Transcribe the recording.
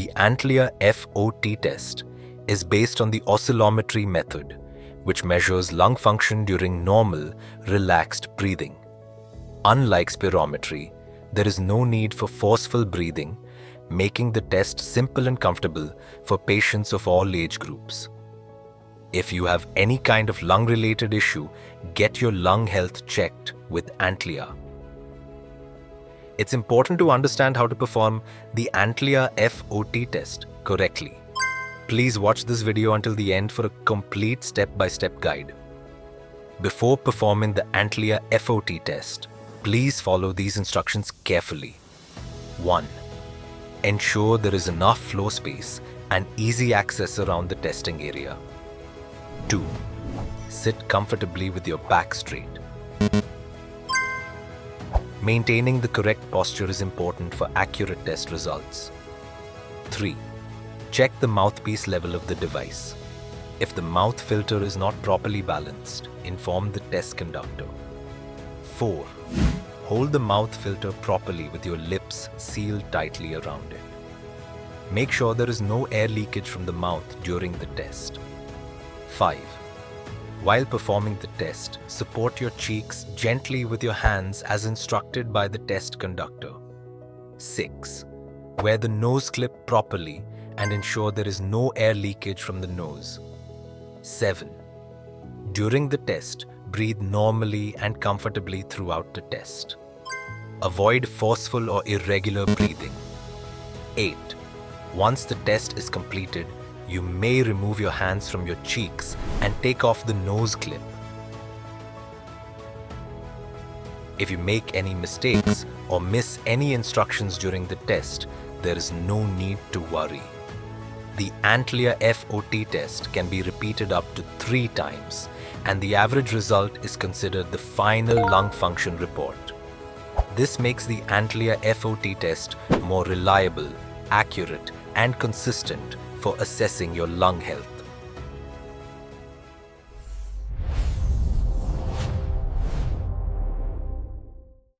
The Antlia FOT test is based on the oscillometry method, which measures lung function during normal, relaxed breathing. Unlike spirometry, there is no need for forceful breathing, making the test simple and comfortable for patients of all age groups. If you have any kind of lung-related issue, get your lung health checked with Antlia. It's important to understand how to perform the Antlia FOT test correctly. Please watch this video until the end for a complete step-by-step guide. Before performing the Antlia FOT test, please follow these instructions carefully. 1. Ensure there is enough floor space and easy access around the testing area. 2. Sit comfortably with your back straight. Maintaining the correct posture is important for accurate test results. 3. Check the mouthpiece level of the device. If the mouth filter is not properly balanced, inform the test conductor. 4. Hold the mouth filter properly with your lips sealed tightly around it. Make sure there is no air leakage from the mouth during the test. 5. While performing the test, support your cheeks gently with your hands as instructed by the test conductor. 6. Wear the nose clip properly and ensure there is no air leakage from the nose. 7. During the test, breathe normally and comfortably throughout the test. Avoid forceful or irregular breathing. 8. Once the test is completed, you may remove your hands from your cheeks and take off the nose clip. If you make any mistakes or miss any instructions during the test, there is no need to worry. The Antlia FOT test can be repeated up to 3 times, and the average result is considered the final lung function report. This makes the Antlia FOT test more reliable, accurate, and consistent for assessing your lung health.